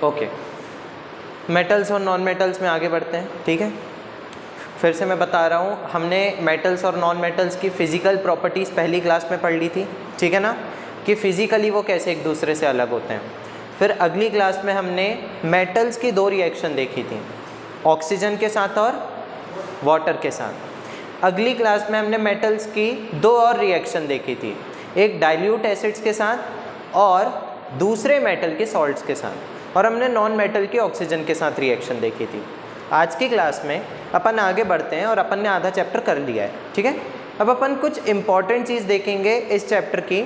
Okay, metals और non metals में आगे बढ़ते हैं, ठीक है। फिर से मैं बता रहा हूँ, हमने मेटल्स और नॉन मेटल्स की फ़िज़िकल प्रॉपर्टीज़ पहली क्लास में पढ़ ली थी, ठीक है ना, कि फ़िज़िकली वो कैसे एक दूसरे से अलग होते हैं। फिर अगली क्लास में हमने मेटल्स की 2 रिएक्शन देखी थी, ऑक्सीजन के साथ और वाटर के साथ। अगली क्लास में हमने मेटल्स की 2 और रिएक्शन देखी थी, एक डाइल्यूट एसिड्स के साथ और दूसरे मेटल के सॉल्ट्स के साथ, और हमने नॉन मेटल की ऑक्सीजन के साथ रिएक्शन देखी थी। आज की क्लास में अपन आगे बढ़ते हैं और अपन ने आधा चैप्टर कर लिया है, ठीक है। अब अपन कुछ इम्पॉर्टेंट चीज़ देखेंगे इस चैप्टर की,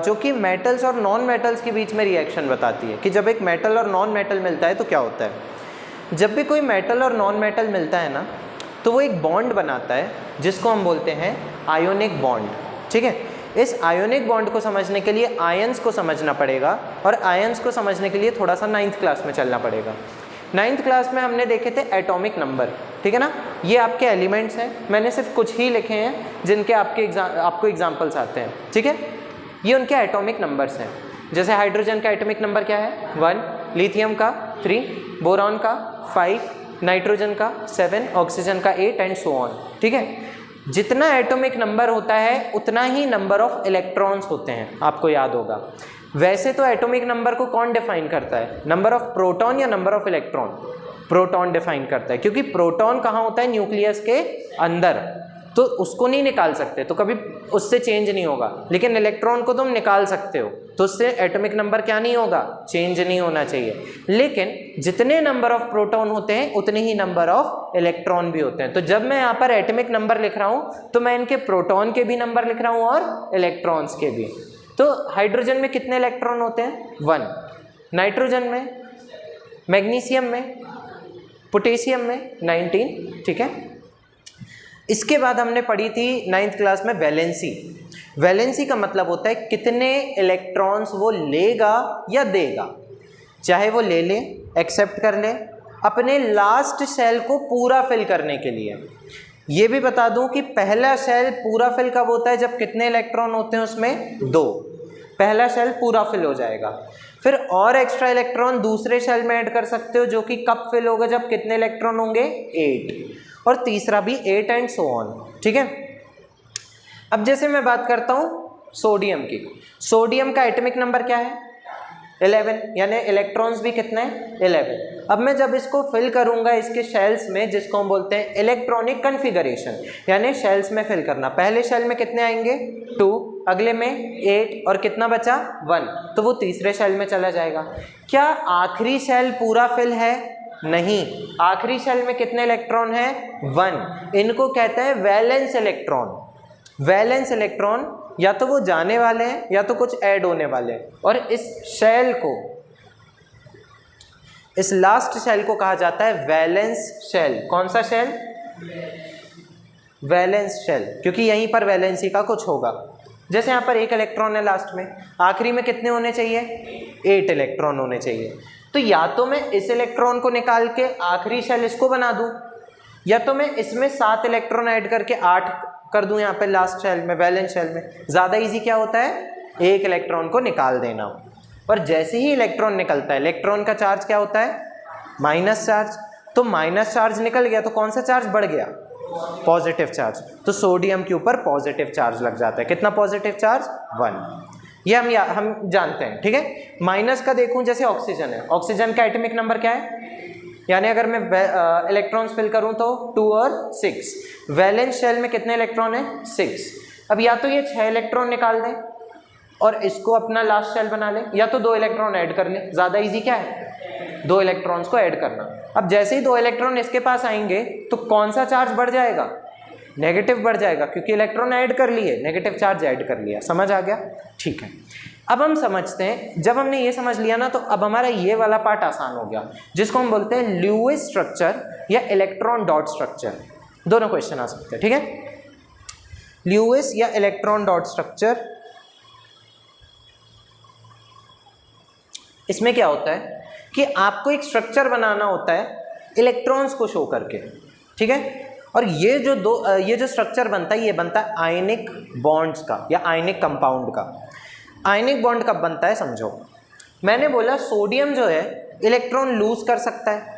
जो कि मेटल्स और नॉन मेटल्स के बीच में रिएक्शन बताती है कि जब एक मेटल और नॉन मेटल मिलता है तो क्या होता है। जब भी कोई मेटल और नॉन मेटल मिलता है ना, तो वो एक बॉन्ड बनाता है जिसको हम बोलते हैं आयोनिक बॉन्ड, ठीक है। इस आयोनिक बॉन्ड को समझने के लिए आयंस को समझना पड़ेगा, और आयंस को समझने के लिए थोड़ा सा 9th क्लास में चलना पड़ेगा। 9th क्लास में हमने देखे थे एटॉमिक नंबर, ठीक है ना। ये आपके एलिमेंट्स हैं, मैंने सिर्फ कुछ ही लिखे हैं जिनके आपको एग्जाम्पल्स आते हैं, ठीक है। ये उनके एटॉमिक नंबर्स हैं। जैसे हाइड्रोजन का एटॉमिक नंबर क्या है 1, लिथियम का 3, बोरॉन का 5, नाइट्रोजन का 7, ऑक्सीजन का 8 एंड सो ऑन, ठीक है। जितना एटॉमिक नंबर होता है उतना ही नंबर ऑफ इलेक्ट्रॉन्स होते हैं, आपको याद होगा। वैसे तो एटॉमिक नंबर को कौन डिफाइन करता है, नंबर ऑफ प्रोटॉन या number of electron? Proton define करता है, क्योंकि प्रोटॉन कहाँ होता है, न्यूक्लियस के अंदर, तो उसको नहीं निकाल सकते, तो कभी उससे चेंज नहीं होगा। लेकिन इलेक्ट्रॉन को तुम निकाल सकते हो, तो उससे एटॉमिक नंबर क्या नहीं होगा, चेंज नहीं होना चाहिए। लेकिन जितने नंबर ऑफ प्रोटॉन होते हैं उतने ही नंबर ऑफ इलेक्ट्रॉन भी होते हैं। तो जब मैं यहाँ पर एटॉमिक नंबर लिख रहा हूँ तो मैं इनके प्रोटॉन के भी नंबर लिख रहा हूँ और इलेक्ट्रॉन्स के भी। तो हाइड्रोजन में कितने इलेक्ट्रॉन होते हैं 1, नाइट्रोजन में, मैग्नीशियम में, पोटेशियम में 19, ठीक है। इसके बाद हमने पढ़ी थी 9th क्लास में वैलेंसी। वैलेंसी का मतलब होता है कितने इलेक्ट्रॉन्स वो लेगा या देगा, चाहे वो ले ले, एक्सेप्ट कर ले, अपने लास्ट शेल को पूरा फिल करने के लिए। ये भी बता दूं कि पहला शेल पूरा फिल कब होता है, जब कितने इलेक्ट्रॉन होते हैं उसमें 2, पहला शेल पूरा फिल हो जाएगा। फिर और एक्स्ट्रा इलेक्ट्रॉन दूसरे शेल में ऐड कर सकते हो, जो कि कब फिल होगा, जब कितने इलेक्ट्रॉन होंगे 8, और तीसरा भी 8 एंड सो ऑन, ठीक है। अब जैसे मैं बात करता हूँ सोडियम की, सोडियम का एटॉमिक नंबर क्या है 11, यानी इलेक्ट्रॉन्स भी कितने हैं 11। अब मैं जब इसको फिल करूंगा इसके शेल्स में, जिसको हम बोलते हैं इलेक्ट्रॉनिक कन्फिगरेशन, यानी शेल्स में फिल करना, पहले शेल में कितने आएंगे 2, अगले में 8, और कितना बचा 1, तो वो तीसरे शेल में चला जाएगा। क्या आखिरी शेल पूरा फिल है? नहीं, आखिरी शेल में कितने इलेक्ट्रॉन है 1। इनको कहते हैं वैलेंस इलेक्ट्रॉन। वैलेंस इलेक्ट्रॉन या तो वो जाने वाले हैं या तो कुछ ऐड होने वाले हैं, और इस शेल को, इस लास्ट शेल को कहा जाता है वैलेंस शेल। कौन सा शेल? वैलेंस शेल, क्योंकि यहीं पर वैलेंसी का कुछ होगा। जैसे यहाँ पर 1 इलेक्ट्रॉन है लास्ट में, आखिरी में कितने होने चाहिए 8 इलेक्ट्रॉन होने चाहिए। तो या तो मैं इस इलेक्ट्रॉन को निकाल के आखिरी शेल इसको बना दूं, या तो मैं इसमें 7 इलेक्ट्रॉन ऐड करके 8 कर दूं यहाँ पे लास्ट शेल में, वैलेंस शेल में। ज़्यादा इजी क्या होता है, 1 इलेक्ट्रॉन को निकाल देना। और जैसे ही इलेक्ट्रॉन निकलता है, इलेक्ट्रॉन का चार्ज क्या होता है माइनस चार्ज, तो माइनस चार्ज निकल गया तो कौन सा चार्ज बढ़ गया, पॉजिटिव चार्ज। तो सोडियम के ऊपर पॉजिटिव चार्ज लग जाता है। कितना पॉजिटिव चार्ज 1, ये हम जानते हैं, ठीक है। माइनस का देखूं, जैसे ऑक्सीजन है, ऑक्सीजन का एटॉमिक नंबर क्या है, यानी अगर मैं इलेक्ट्रॉन्स फिल करूं तो 2 और 6, वैलेंस शेल में कितने इलेक्ट्रॉन है 6। अब या तो ये 6 इलेक्ट्रॉन निकाल दें और इसको अपना लास्ट शेल बना लें, या तो 2 इलेक्ट्रॉन ऐड कर लें। ज़्यादा इजी क्या है, 2 इलेक्ट्रॉन्स को ऐड करना। अब जैसे ही 2 इलेक्ट्रॉन इसके पास आएंगे तो कौन सा चार्ज बढ़ जाएगा, नेगेटिव बढ़ जाएगा, क्योंकि इलेक्ट्रॉन ऐड कर लिए, नेगेटिव चार्ज ऐड कर लिया। समझ आ गया, ठीक है। अब हम समझते हैं, जब हमने ये समझ लिया ना, तो अब हमारा ये वाला पार्ट आसान हो गया, जिसको हम बोलते हैं ल्यूइस स्ट्रक्चर या इलेक्ट्रॉन डॉट स्ट्रक्चर। दोनों क्वेश्चन आ सकते हैं, ठीक है। ल्यूइस या इलेक्ट्रॉन डॉट स्ट्रक्चर, इसमें क्या होता है कि आपको एक स्ट्रक्चर बनाना होता है इलेक्ट्रॉन्स को शो करके, ठीक है। और ये जो स्ट्रक्चर बनता है, ये बनता है आयनिक बॉन्ड्स का या आयनिक कंपाउंड का। आयनिक बॉन्ड कब बनता है समझो। मैंने बोला सोडियम जो है इलेक्ट्रॉन लूज कर सकता है,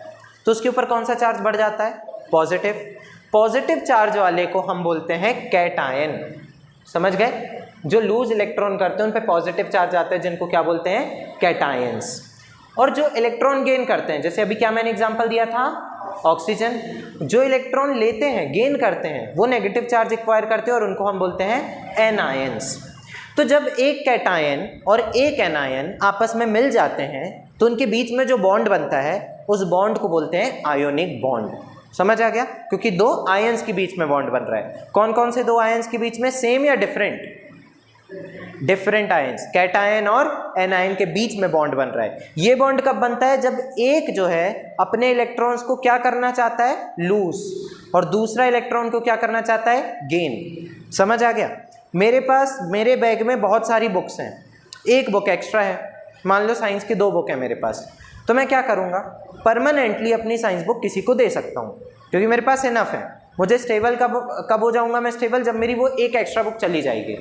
तो उसके ऊपर कौन सा चार्ज बढ़ जाता है? पॉजिटिव। पॉजिटिव चार्ज वाले को हम बोलते हैं कैटायन। समझ गए? जो लूज इलेक्ट्रॉन करते हैं उन पे पॉजिटिव चार्ज आते हैं, जिनको क्या बोलते हैं? कैटायंस। और जो इलेक्ट्रॉन गेन करते हैं, जैसे अभी क्या मैंने एग्जांपल दिया था, ऑक्सीजन, जो इलेक्ट्रॉन लेते हैं, गेन करते हैं, वो नेगेटिव चार्ज एक्वायर करते हैं और उनको हम बोलते हैं एनायंस। तो जब एक कैटायन और एक एनायन आपस में मिल जाते हैं तो उनके बीच में जो बॉन्ड बनता है उस बॉन्ड को बोलते हैं आयोनिक बॉन्ड। समझ आ गया? क्योंकि दो आयंस के बीच में बॉन्ड बन रहा है। कौन कौन से दो आयंस के बीच में? सेम या डिफरेंट? डिफरेंट आयंस, कैटायन और एनायन के बीच में बॉन्ड बन रहा है। ये बॉन्ड कब बनता है? जब एक जो है अपने इलेक्ट्रॉन्स को क्या करना चाहता है? लूज, और दूसरा इलेक्ट्रॉन को क्या करना चाहता है? गेन। समझ आ गया? मेरे पास, मेरे बैग में बहुत सारी बुक्स हैं, एक बुक एक्स्ट्रा है, मान लो साइंस की 2 बुक है मेरे पास, तो मैं क्या करूँगा? परमानेंटली अपनी साइंस बुक किसी को दे सकता हूँ, क्योंकि मेरे पास इनफ है। मुझे स्टेबल कब हो जाऊँगा मैं स्टेबल? जब मेरी वो एक एक्स्ट्रा बुक चली जाएगी।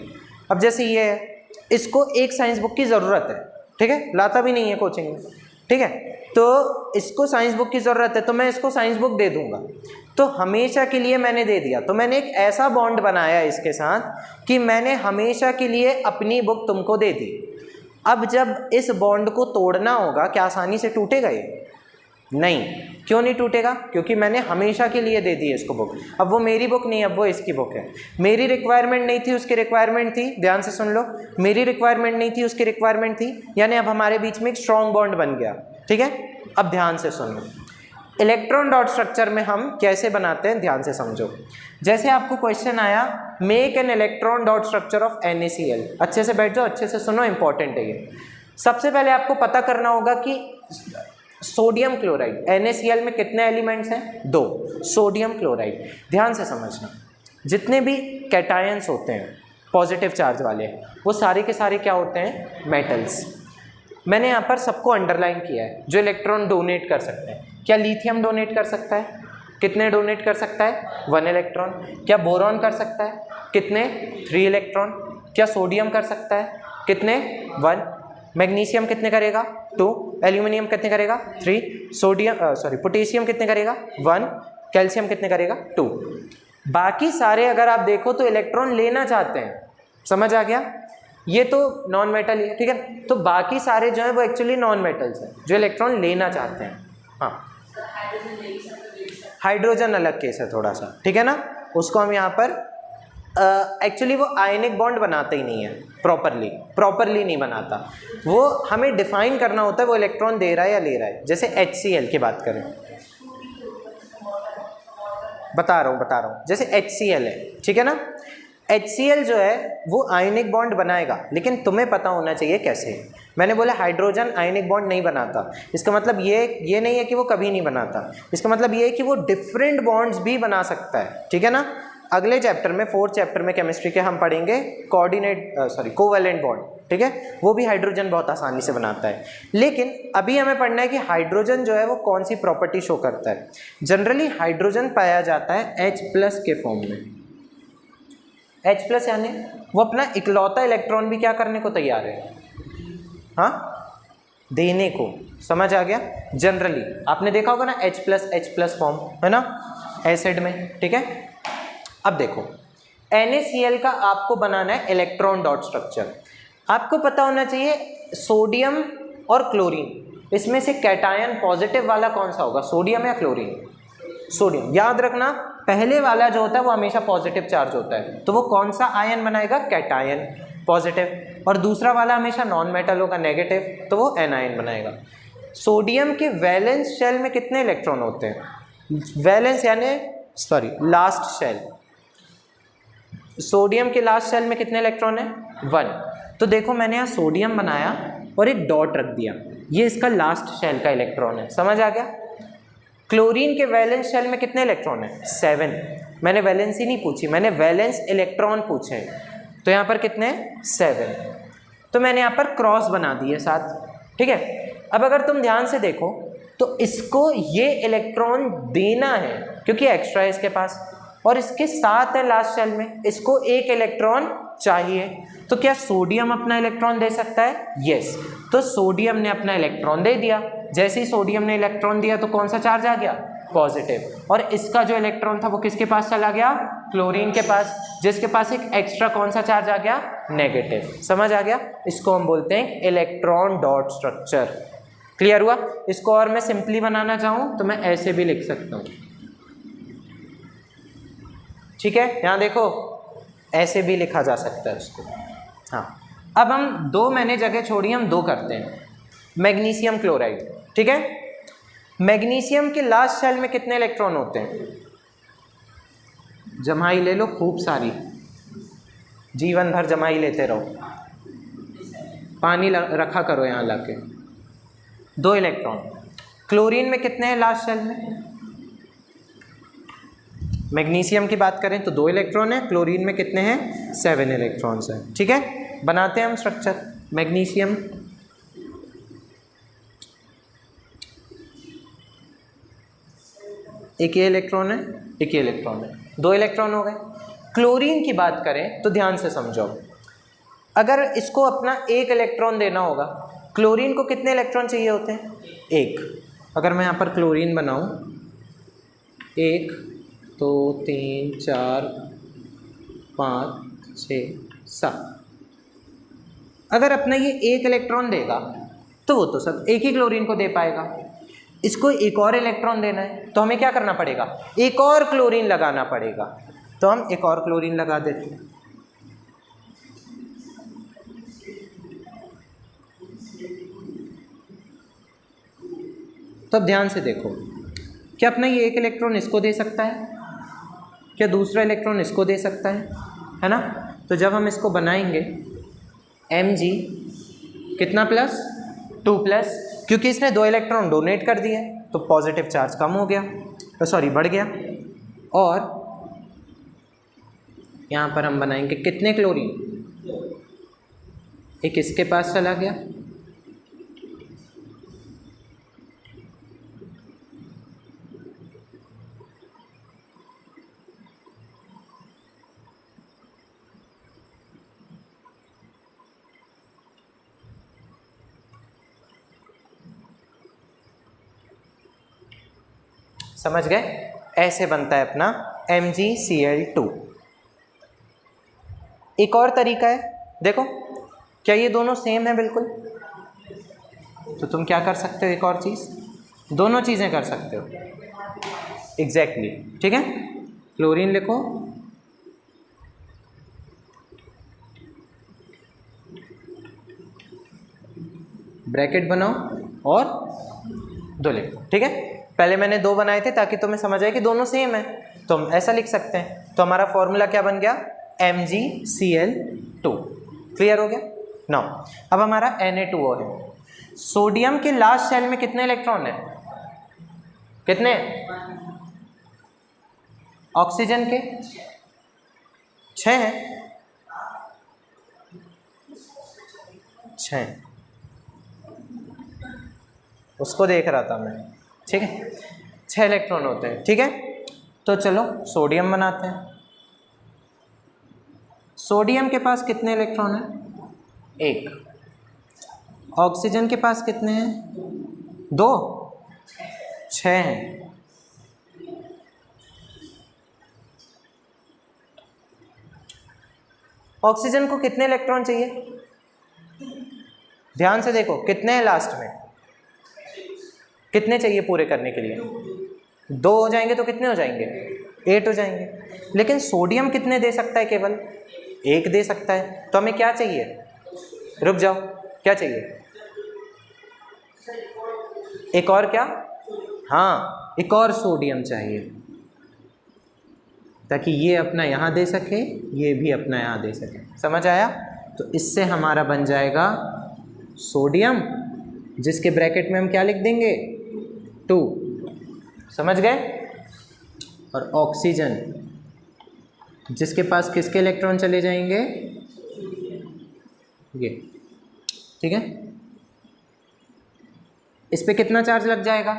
अब जैसे ये है, इसको एक साइंस बुक की ज़रूरत है, ठीक है, लाता भी नहीं है कोचिंग में, ठीक है, तो इसको साइंस बुक की ज़रूरत है, तो मैं इसको साइंस बुक दे दूंगा, तो हमेशा के लिए मैंने दे दिया, तो मैंने एक ऐसा बॉन्ड बनाया इसके साथ कि मैंने हमेशा के लिए अपनी बुक तुमको दे दी। अब जब इस बॉन्ड को तोड़ना होगा, क्या आसानी से टूटेगा ये? नहीं। क्यों नहीं टूटेगा? क्योंकि मैंने हमेशा के लिए दे दी इसको बुक। अब वो मेरी बुक नहीं, अब वो इसकी बुक है। मेरी रिक्वायरमेंट नहीं थी, उसकी रिक्वायरमेंट थी। ध्यान से सुन लो, मेरी रिक्वायरमेंट नहीं थी, उसकी रिक्वायरमेंट थी, यानी अब हमारे बीच में एक स्ट्रॉन्ग बॉन्ड बन गया, ठीक है। अब ध्यान से सुन लो, इलेक्ट्रॉन डॉट स्ट्रक्चर में हम कैसे बनाते हैं, ध्यान से समझो। जैसे आपको क्वेश्चन आया, make an electron dot structure of NaCl। अच्छे से बैठ जाओ, अच्छे से सुनो, इंपॉर्टेंट है ये। सबसे पहले आपको पता करना होगा कि सोडियम क्लोराइड, NaCl में कितने एलिमेंट्स हैं? 2। सोडियम क्लोराइड, ध्यान से समझना, जितने भी कैटायंस होते हैं पॉजिटिव चार्ज वाले, वो सारे के सारे क्या होते हैं? मेटल्स। मैंने यहाँ पर सबको अंडरलाइन किया है, जो इलेक्ट्रॉन डोनेट कर सकते हैं। क्या लिथियम डोनेट कर सकता है? कितने डोनेट कर सकता है? 1 इलेक्ट्रॉन। क्या बोरॉन कर सकता है? कितने? 3 इलेक्ट्रॉन। क्या सोडियम कर सकता है? कितने? 1। मैग्नीशियम कितने करेगा? 2। एल्यूमिनियम कितने करेगा? 3। पोटेशियम कितने करेगा? 1। कैल्शियम कितने करेगा? 2। बाकी सारे अगर आप देखो तो इलेक्ट्रॉन लेना चाहते हैं। समझ आ गया? ये तो नॉन मेटल है, ठीक है। तो बाकी सारे जो है वो एक्चुअली नॉन मेटल्स हैं, जो इलेक्ट्रॉन लेना चाहते हैं। हाँ, हाइड्रोजन अलग केस है थोड़ा सा, ठीक है ना। उसको हम यहाँ पर एक्चुअली वो आयनिक बॉन्ड बनाता ही नहीं है, प्रॉपरली नहीं बनाता। वो हमें डिफाइन करना होता है वो इलेक्ट्रॉन दे रहा है या ले रहा है। जैसे HCl की बात करें, बता रहा हूँ, जैसे HCl है, ठीक है ना। HCl जो है वो आयनिक बॉन्ड बनाएगा, लेकिन तुम्हें पता होना चाहिए कैसे। मैंने बोला हाइड्रोजन आयनिक बॉन्ड नहीं बनाता, इसका मतलब ये नहीं है कि वो कभी नहीं बनाता, इसका मतलब ये है कि वो डिफरेंट बॉन्ड्स भी बना सकता है, ठीक है ना। अगले चैप्टर में, 4th चैप्टर में केमिस्ट्री के, हम पढ़ेंगे कोवैलेंट बॉन्ड, ठीक है। वो भी हाइड्रोजन बहुत आसानी से बनाता है। लेकिन अभी हमें पढ़ना है कि हाइड्रोजन जो है वो कौन सी प्रॉपर्टी शो करता है। जनरली हाइड्रोजन पाया जाता है H+ के फॉर्म में। H+ यानी वो अपना इकलौता इलेक्ट्रॉन भी क्या करने को तैयार है? हाँ, देने को। समझ आ गया? जनरली आपने देखा होगा ना H+ फॉर्म, है ना, एसिड में, ठीक है। अब देखो, NaCl का आपको बनाना है इलेक्ट्रॉन डॉट स्ट्रक्चर। आपको पता होना चाहिए सोडियम और क्लोरीन, इसमें से कैटायन पॉजिटिव वाला कौन सा होगा, सोडियम या क्लोरीन? सोडियम। याद रखना, पहले वाला जो होता है वो हमेशा पॉजिटिव चार्ज होता है, तो वो कौन सा आयन बनाएगा? Cation, positive. और दूसरा वाला हमेशा नॉन मेटल होगा, नेगेटिव, तो वो एनायन बनाएगा। सोडियम के वैलेंस शेल में कितने इलेक्ट्रॉन होते हैं? वैलेंस यानी लास्ट शेल, सोडियम के लास्ट शेल में कितने इलेक्ट्रॉन है? 1। तो देखो मैंने यहाँ सोडियम बनाया और एक डॉट रख दिया, ये इसका लास्ट शेल का इलेक्ट्रॉन है। समझ आ गया? क्लोरीन के वैलेंस शेल में कितने इलेक्ट्रॉन है? 7। मैंने वैलेंसी नहीं पूछी, मैंने वैलेंस इलेक्ट्रॉन पूछे, तो यहाँ पर कितने? 7। तो मैंने यहाँ पर क्रॉस बना दिए साथ, ठीक है। अब अगर तुम ध्यान से देखो तो इसको ये इलेक्ट्रॉन देना है क्योंकि एक्स्ट्रा है इसके पास, और इसके 7 है लास्ट शेल में, इसको 1 इलेक्ट्रॉन चाहिए। तो क्या सोडियम अपना इलेक्ट्रॉन दे सकता है? यस। तो सोडियम ने अपना इलेक्ट्रॉन दे दिया। जैसे ही सोडियम ने इलेक्ट्रॉन दिया तो कौन सा चार्ज आ गया? पॉजिटिव। और इसका जो इलेक्ट्रॉन था वो किसके पास चला गया? क्लोरीन के पास, जिसके पास एक एक्स्ट्रा कौन सा चार्ज आ गया? नेगेटिव। समझ आ गया? इसको हम बोलते हैं इलेक्ट्रॉन डॉट स्ट्रक्चर। क्लियर हुआ? इसको और मैं सिंपली बनाना चाहूं तो मैं ऐसे भी लिख सकता हूं। ठीक है, यहां देखो ऐसे भी लिखा जा सकता है उसको। हाँ, अब हम 2 मैंने जगह छोड़ी, हम 2 करते हैं। मैग्नीशियम क्लोराइड, ठीक है। मैग्नीशियम के लास्ट शेल में कितने इलेक्ट्रॉन होते हैं? जमाई ले लो खूब सारी, जीवन भर जमाई लेते रहो, पानी रखा करो यहाँ लाके। 2 इलेक्ट्रॉन। क्लोरीन में कितने हैं लास्ट शेल में? मैग्नीशियम की बात करें तो 2 इलेक्ट्रॉन है, क्लोरीन में कितने हैं? 7 इलेक्ट्रॉन्स हैं। ठीक है, बनाते हैं हम स्ट्रक्चर। मैग्नीशियम एक ये इलेक्ट्रॉन है, एक ये इलेक्ट्रॉन है, 2 इलेक्ट्रॉन हो गए। क्लोरीन की बात करें तो ध्यान से समझो, अगर इसको अपना 1 इलेक्ट्रॉन देना होगा, क्लोरीन को कितने इलेक्ट्रॉन चाहिए होते हैं? 1। अगर मैं यहाँ पर क्लोरीन बनाऊँ 1 2 3 4 5 6 7, अगर अपना ये 1 इलेक्ट्रॉन देगा तो वो तो सब एक ही क्लोरीन को दे पाएगा। इसको एक और इलेक्ट्रॉन देना है तो हमें क्या करना पड़ेगा? एक और क्लोरीन लगाना पड़ेगा। तो हम एक और क्लोरीन लगा देते हैं। तो अब ध्यान से देखो, क्या अपना ये 1 इलेक्ट्रॉन इसको दे सकता है? क्या दूसरा इलेक्ट्रॉन इसको दे सकता है ना? तो जब हम इसको बनाएंगे Mg कितना प्लस 2 प्लस, क्योंकि इसने 2 इलेक्ट्रॉन डोनेट कर दिए तो पॉजिटिव चार्ज कम हो गया, तो सॉरी बढ़ गया। और यहाँ पर हम बनाएंगे कितने क्लोरीन? एक इसके पास चला गया, समझ गए? ऐसे बनता है अपना MgCl2। एक और तरीका है, देखो क्या ये दोनों सेम है बिल्कुल? तो तुम क्या कर सकते हो? एक और चीज़, दोनों चीज़ें कर सकते हो एग्जैक्टली। ठीक है, क्लोरीन लिखो, ब्रैकेट बनाओ और 2 लिखो। ठीक है, पहले मैंने 2 बनाए थे ताकि तुम्हें समझ आए कि दोनों सेम है, तो हम ऐसा लिख सकते हैं। तो हमारा फॉर्मूला क्या बन गया? MgCl2। क्लियर हो गया? नाउ अब हमारा Na2O है। सोडियम के लास्ट शेल में कितने इलेक्ट्रॉन है? कितने? ऑक्सीजन के 6 हैं, 6 उसको देख रहा था मैं। ठीक है, 6 इलेक्ट्रॉन होते हैं। ठीक है, तो चलो सोडियम बनाते हैं। सोडियम के पास कितने इलेक्ट्रॉन हैं? 1। ऑक्सीजन के पास कितने हैं? 2। 6 हैं। ऑक्सीजन को कितने इलेक्ट्रॉन चाहिए? ध्यान से देखो कितने हैं लास्ट में, कितने चाहिए पूरे करने के लिए? 2 हो जाएंगे तो कितने हो जाएंगे? 8 हो जाएंगे। लेकिन सोडियम कितने दे सकता है? केवल 1 दे सकता है। तो हमें क्या चाहिए? रुक जाओ, क्या चाहिए? एक और क्या? हाँ, एक और सोडियम चाहिए ताकि ये अपना यहाँ दे सके, ये भी अपना यहाँ दे सके। समझ आया? तो इससे हमारा बन जाएगा सोडियम, जिसके ब्रैकेट में हम क्या लिख देंगे? 2। समझ गए? और ऑक्सीजन, जिसके पास किसके इलेक्ट्रॉन चले जाएंगे? ये। ठीक है, इस पे कितना चार्ज लग जाएगा?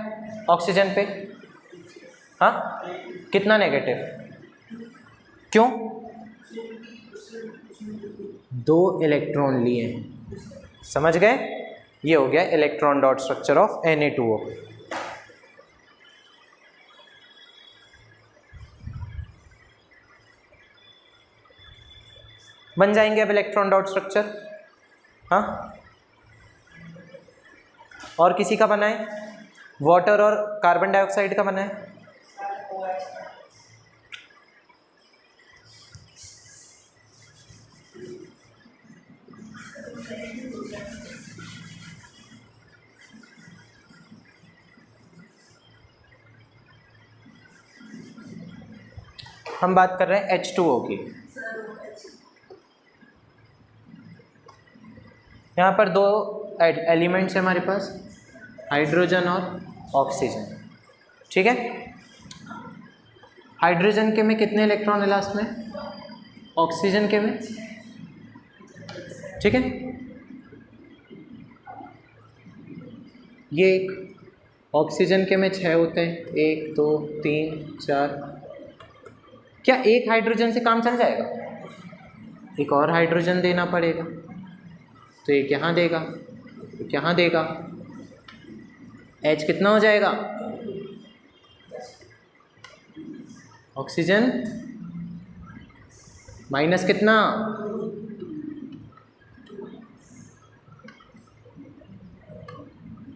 ऑक्सीजन पे हाँ कितना? नेगेटिव। क्यों? 2 इलेक्ट्रॉन लिए हैं, समझ गए? ये हो गया electron dot structure of Na2O। बन जाएंगे अब इलेक्ट्रॉन डॉट स्ट्रक्चर। हाँ, और किसी का बना है? वाटर और कार्बन डाइऑक्साइड का बना है। हम बात कर रहे हैं H2O की। यहाँ पर 2 एलिमेंट्स हैं हमारे पास, हाइड्रोजन और ऑक्सीजन, ठीक है। हाइड्रोजन के में कितने इलेक्ट्रॉन है लास्ट में? ऑक्सीजन के में, ठीक है। ये एक ऑक्सीजन के में 6 होते हैं, 1 2 3 4। क्या एक हाइड्रोजन से काम चल जाएगा? एक और हाइड्रोजन देना पड़ेगा, तो एक यहाँ देगा, एक यहाँ देगा। H कितना हो जाएगा? ऑक्सीजन माइनस कितना?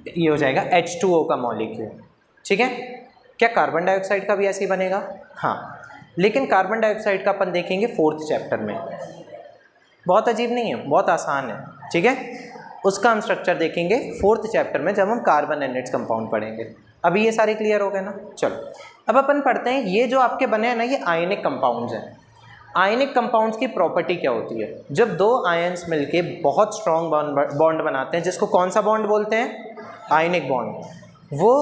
ये हो जाएगा H2O का मॉलिक्यूल, ठीक है। क्या कार्बन डाइऑक्साइड का भी ऐसे ही बनेगा? हाँ, लेकिन कार्बन डाइऑक्साइड का अपन देखेंगे 4th चैप्टर में। बहुत अजीब नहीं है, बहुत आसान है, ठीक है। उसका हम स्ट्रक्चर देखेंगे 4th चैप्टर में, जब हम कार्बन एंड इट्स कंपाउंड पढ़ेंगे। अभी ये सारे क्लियर हो गए ना? चलो अब अपन पढ़ते हैं, ये जो आपके बने हैं ना, ये आयनिक कंपाउंड्स हैं। आयनिक कंपाउंड्स की प्रॉपर्टी क्या होती है? जब 2 आयन्स मिलके बहुत स्ट्रॉन्ग बॉन्ड बनाते हैं, जिसको कौन सा बॉन्ड बोलते हैं? Ionic bond. वो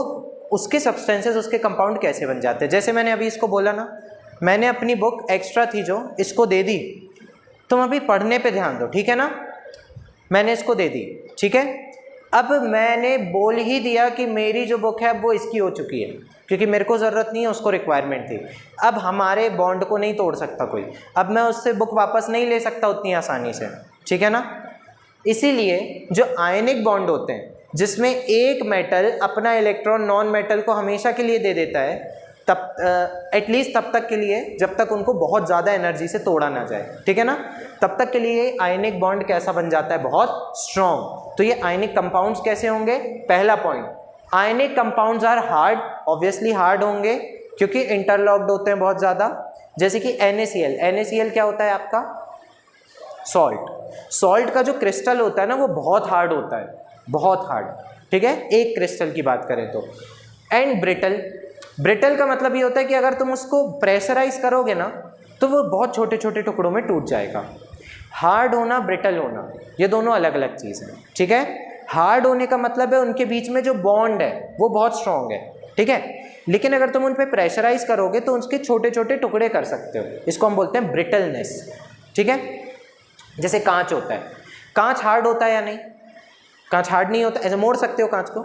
उसके सब्सटेंसेस, उसके कंपाउंड कैसे बन जाते हैं? जैसे मैंने अभी इसको बोला ना, मैंने अपनी बुक एक्स्ट्रा थी जो, इसको दे दी। तुम अभी पढ़ने पे ध्यान दो, ठीक है ना। मैंने इसको दे दी, ठीक है। अब मैंने बोल ही दिया कि मेरी जो बुक है वो इसकी हो चुकी है, क्योंकि मेरे को ज़रूरत नहीं है, उसको रिक्वायरमेंट थी। अब हमारे बॉन्ड को नहीं तोड़ सकता कोई, अब मैं उससे बुक वापस नहीं ले सकता उतनी आसानी से, ठीक है ना। इसीलिए जो आयनिक बॉन्ड होते हैं, जिसमें एक मेटल अपना इलेक्ट्रॉन नॉन मेटल को हमेशा के लिए दे देता है, तब एटलीस्ट तब तक के लिए जब तक उनको बहुत ज़्यादा एनर्जी से तोड़ा ना जाए, ठीक है ना, तब तक के लिए आयनिक बॉन्ड कैसा बन जाता है? बहुत स्ट्रॉन्ग। तो ये आयनिक कंपाउंड्स कैसे होंगे? पहला point, ionic compounds are hard. Obviously hard होंगे क्योंकि इंटरलॉक्ड होते हैं बहुत ज़्यादा। जैसे कि NaCl, NaCl क्या होता है आपका? सॉल्ट। सॉल्ट का जो क्रिस्टल होता है ना, वो बहुत हार्ड होता है, बहुत हार्ड, ठीक है, एक क्रिस्टल की बात करें तो। एंड ब्रिटल, ब्रिटल का मतलब ये होता है कि अगर तुम उसको प्रेशराइज करोगे ना, तो वो बहुत छोटे छोटे टुकड़ों में टूट जाएगा। हार्ड होना, ब्रिटल होना, ये दोनों अलग अलग चीज़ है, ठीक है। हार्ड होने का मतलब है उनके बीच में जो बॉन्ड है वो बहुत स्ट्रॉन्ग है, ठीक है। लेकिन अगर तुम उन पर प्रेशराइज करोगे तो उसके छोटे छोटे टुकड़े कर सकते हो, इसको हम बोलते हैं ब्रिटलनेस, ठीक है। जैसे कांच होता है, कांच हार्ड होता है या नहीं? कांच हार्ड नहीं होता, ऐसे मोड़ सकते हो कांच को?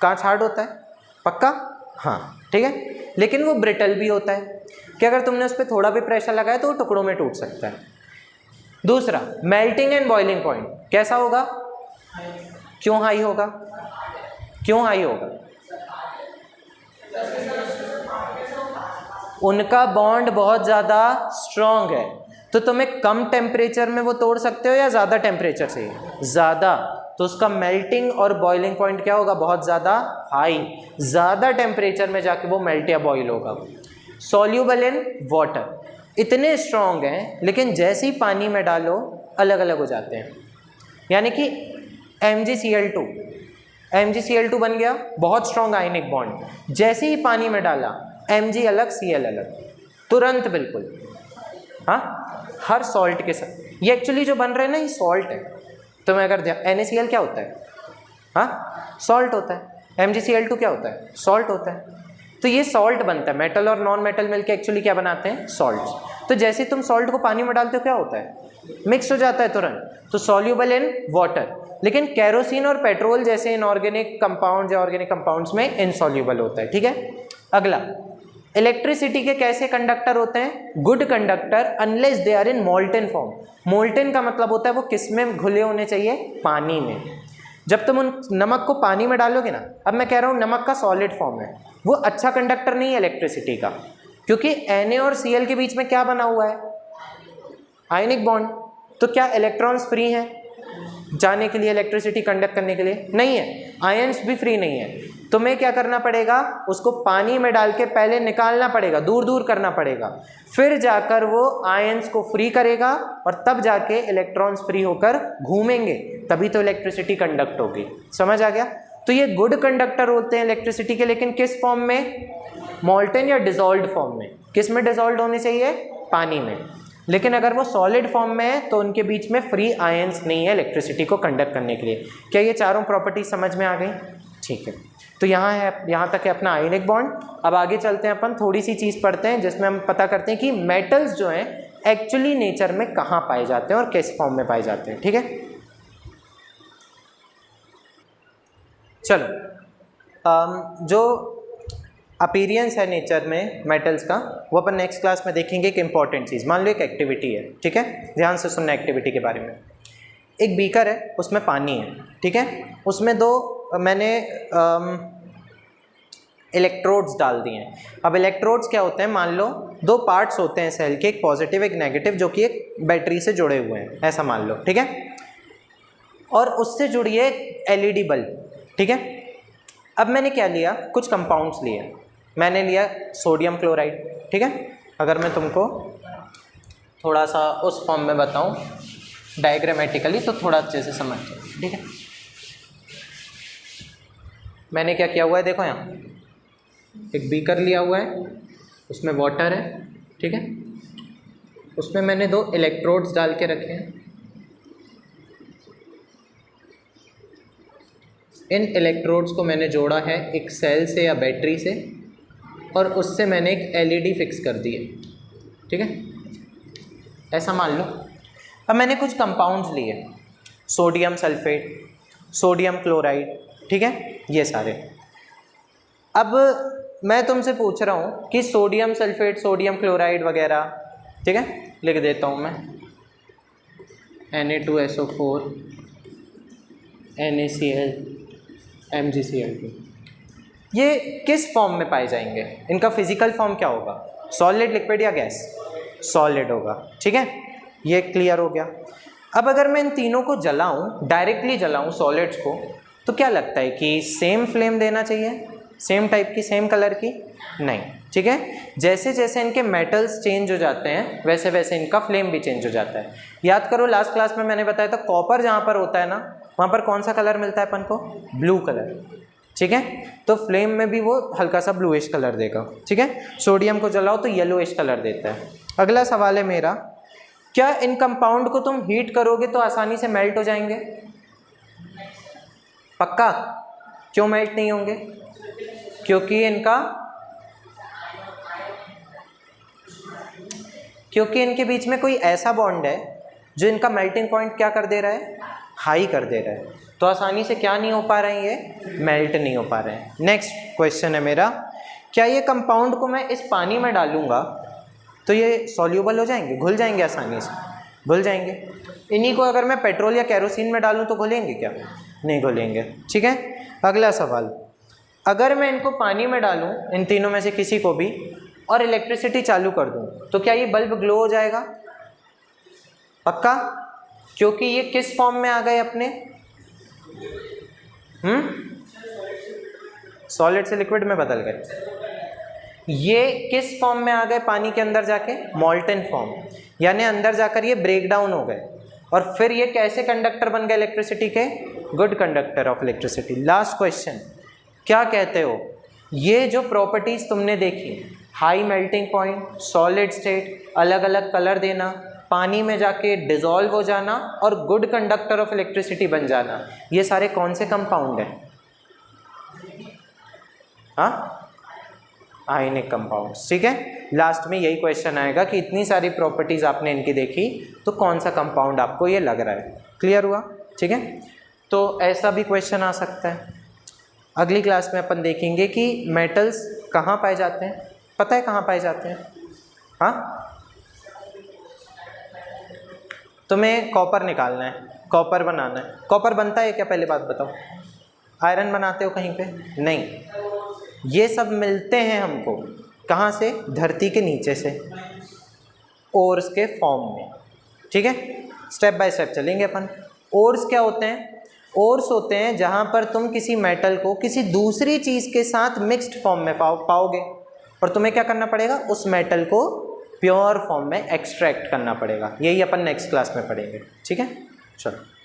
कांच हार्ड होता है पक्का? हाँ, ठीक है। लेकिन वो ब्रिटल भी होता है कि अगर तुमने उस पर थोड़ा भी प्रेशर लगाया तो वो टुकड़ों में टूट सकता है। दूसरा, मेल्टिंग एंड बॉइलिंग पॉइंट कैसा होगा? क्यों हाई होगा? क्यों हाई होगा? उनका बॉन्ड बहुत ज़्यादा स्ट्रॉन्ग है, तो तुम्हें कम टेम्परेचर में वो तोड़ सकते हो या ज़्यादा टेम्परेचर से? ज़्यादा। तो उसका मेल्टिंग और बॉइलिंग पॉइंट क्या होगा? बहुत ज़्यादा हाई। ज़्यादा टेम्परेचर में जाके वो मेल्ट या बॉयल होगा। सॉल्यूबल इन वाटर, इतने स्ट्रॉन्ग हैं लेकिन जैसे ही पानी में डालो अलग अलग हो जाते हैं। यानी कि MgCl2 बन गया, बहुत स्ट्रॉन्ग आयनिक बॉन्ड। जैसे ही पानी में डाला Mg अलग, Cl अलग, तुरंत बिल्कुल। हाँ, हर सॉल्ट के साथ ये एक्चुअली जो बन रहे हैं ना, ये सॉल्ट है। तो मैं अगर NaCl क्या होता है? हाँ, सॉल्ट होता है। MgCl2 क्या होता है? सॉल्ट होता है। तो ये सॉल्ट बनता है, मेटल और नॉन मेटल मिलके एक्चुअली क्या बनाते हैं? सॉल्ट्स। तो जैसे तुम सॉल्ट को पानी में डालते हो क्या होता है? मिक्स हो जाता है तुरंत। तो सॉल्यूबल इन वाटर। लेकिन कैरोसिन और पेट्रोल जैसे इनऑर्गेनिक कंपाउंड्स या ऑर्गेनिक कंपाउंड्स में इनसॉल्यूबल होता है, ठीक है। अगला, इलेक्ट्रिसिटी के कैसे कंडक्टर होते हैं? Good conductor unless they are in molten form. Molten का मतलब होता है वो किस में घुले होने चाहिए? पानी में। जब तुम उन नमक को पानी में डालोगे ना, अब मैं कह रहा हूँ नमक का सॉलिड फॉर्म है, वो अच्छा कंडक्टर नहीं है इलेक्ट्रिसिटी का, क्योंकि Na और Cl के बीच में क्या बना हुआ है? Ionic bond. तो क्या इलेक्ट्रॉन्स फ्री हैं जाने के लिए, इलेक्ट्रिसिटी कंडक्ट करने के लिए? नहीं है। आयंस भी फ्री नहीं है। तुम्हें क्या करना पड़ेगा? उसको पानी में डाल के पहले निकालना पड़ेगा, दूर दूर करना पड़ेगा, फिर जाकर वो आयंस को फ्री करेगा और तब जाके इलेक्ट्रॉन्स फ्री होकर घूमेंगे, तभी तो इलेक्ट्रिसिटी कंडक्ट होगी। समझ आ गया? तो ये गुड कंडक्टर होते हैं इलेक्ट्रिसिटी के, लेकिन किस फॉर्म में? मोल्टेन या डिसॉल्व्ड फॉर्म में। किस में डिसॉल्व्ड होने चाहिए? पानी में। लेकिन अगर वो सॉलिड फॉर्म में है तो उनके बीच में फ्री आयंस नहीं है इलेक्ट्रिसिटी को कंडक्ट करने के लिए। क्या ये चारों प्रॉपर्टी समझ में आ गई? ठीक है, तो यहाँ तक है अपना आयनिक बॉन्ड। अब आगे चलते हैं, अपन थोड़ी सी चीज़ पढ़ते हैं जिसमें हम पता करते हैं कि मेटल्स जो हैं एक्चुअली नेचर में कहाँ पाए जाते हैं और किस फॉर्म में पाए जाते हैं। ठीक है, चलो जो अपीरियंस है नेचर में मेटल्स का वो अपन नेक्स्ट क्लास में देखेंगे। एक इंपॉर्टेंट चीज़, मान लो एक एक्टिविटी है, ठीक है, ध्यान से सुनना एक्टिविटी के बारे में। एक बीकर है, उसमें पानी है, ठीक है, उसमें दो मैंने इलेक्ट्रोड्स डाल दिए हैं। अब इलेक्ट्रोड्स क्या होते हैं? मान लो दो पार्ट्स होते हैं सेल के, एक पॉजिटिव एक नेगेटिव, जो कि एक बैटरी से जुड़े हुए हैं, ऐसा मान लो, ठीक है, और उससे जुड़ी है एलईडी बल्ब, ठीक है। अब मैंने क्या लिया? कुछ कंपाउंड्स लिए। मैंने लिया सोडियम क्लोराइड, ठीक है। अगर मैं तुमको थोड़ा सा उस फॉर्म में बताऊं डायग्रामेटिकली तो थोड़ा अच्छे से समझ जाए, ठीक है। मैंने क्या किया हुआ है, देखो यहाँ एक बीकर लिया हुआ है, उसमें वाटर है, ठीक है, उसमें मैंने दो इलेक्ट्रोड्स डाल के रखे हैं। इन इलेक्ट्रोड्स को मैंने जोड़ा है एक सेल से या बैटरी से, और उससे मैंने एक एलईडी फिक्स कर दी है, ठीक है, ऐसा मान लो। अब मैंने कुछ कंपाउंड्स लिए, सोडियम सल्फेट, सोडियम क्लोराइड, ठीक है, ये सारे। अब मैं तुमसे पूछ रहा हूँ कि सोडियम सल्फेट, सोडियम क्लोराइड वगैरह, ठीक है, लिख देता हूँ मैं, Na2SO4 NaCl MgCl2, ये किस फॉर्म में पाए जाएंगे? इनका फिजिकल फॉर्म क्या होगा? सॉलिड, लिक्विड या गैस? सॉलिड होगा, ठीक है, ये क्लियर हो गया। अब अगर मैं इन तीनों को जलाऊं, डायरेक्टली जलाऊं सॉलिड्स को, तो क्या लगता है कि सेम फ्लेम देना चाहिए, सेम टाइप की, सेम कलर की? नहीं, ठीक है। जैसे जैसे इनके मेटल्स चेंज हो जाते हैं वैसे वैसे इनका फ्लेम भी चेंज हो जाता है। याद करो लास्ट क्लास में मैंने बताया था, कॉपर जहाँ पर होता है ना, वहाँ पर कौन सा कलर मिलता है अपन को? ब्लू कलर, ठीक है, तो फ्लेम में भी वो हल्का सा ब्लूइश कलर देगा, ठीक है। सोडियम को जलाओ तो येलोइश कलर देता है। अगला सवाल है मेरा, क्या इन कंपाउंड को तुम हीट करोगे तो आसानी से मेल्ट हो जाएंगे? पक्का? क्यों मेल्ट नहीं होंगे? क्योंकि इनके बीच में कोई ऐसा बॉन्ड है जो इनका मेल्टिंग पॉइंट क्या कर दे रहा है? हाई कर दे रहा है, तो आसानी से क्या नहीं हो पा रहे हैं? ये मेल्ट नहीं हो पा रहे हैं। नेक्स्ट क्वेश्चन है मेरा, क्या ये कंपाउंड को मैं इस पानी में डालूंगा तो ये सॉल्यूबल हो जाएंगे, घुल जाएंगे? आसानी से घुल जाएंगे। इन्हीं को अगर मैं पेट्रोल या कैरोसिन में डालूं तो घुलेंगे क्या? नहीं घुलेंगे, ठीक है। अगला सवाल, अगर मैं इनको पानी में डालूं, इन तीनों में से किसी को भी, और इलेक्ट्रिसिटी चालू कर दूं, तो क्या ये बल्ब ग्लो हो जाएगा? पक्का? क्योंकि ये किस फॉर्म में आ गए अपने? सॉलिड से लिक्विड में बदल गए। ये किस फॉर्म में आ गए? पानी के अंदर जाके मॉल्टेन फॉर्म, यानी अंदर जाकर ये ब्रेक डाउन हो गए, और फिर ये कैसे कंडक्टर बन गए इलेक्ट्रिसिटी के? Good conductor of electricity. Last question, क्या कहते हो, ये जो प्रॉपर्टीज तुमने देखी, high melting point, solid state, अलग अलग कलर देना, पानी में जाके डिसॉल्व हो जाना, और गुड कंडक्टर ऑफ इलेक्ट्रिसिटी बन जाना, ये सारे कौन से कंपाउंड हैं? हाँ, आयनिक कंपाउंड्स, ठीक है। लास्ट में यही क्वेश्चन आएगा कि इतनी सारी प्रॉपर्टीज आपने इनकी देखी तो कौन सा कंपाउंड आपको ये लग रहा है? क्लियर हुआ, ठीक है। तो ऐसा भी क्वेश्चन आ सकता है। अगली क्लास में अपन देखेंगे कि मेटल्स कहाँ पाए जाते हैं, पता है कहाँ पाए जाते हैं? हाँ, तुम्हें कॉपर निकालना है, कॉपर बनाना है। कॉपर बनता है क्या, पहले बात बताओ? आयरन बनाते हो कहीं पे? नहीं। ये सब मिलते हैं हमको कहाँ से? धरती के नीचे से, ओर्स के फॉर्म में। ठीक है, स्टेप बाय स्टेप चलेंगे अपन। ओर्स क्या होते हैं? ओर्स होते हैं जहाँ पर तुम किसी मेटल को किसी दूसरी चीज़ के साथ मिक्स्ड फॉर्म में पाओगे, और तुम्हें क्या करना पड़ेगा? उस मेटल को प्योर फॉर्म में एक्सट्रैक्ट करना पड़ेगा। यही अपन नेक्स्ट क्लास में पढ़ेंगे। ठीक है, चलो।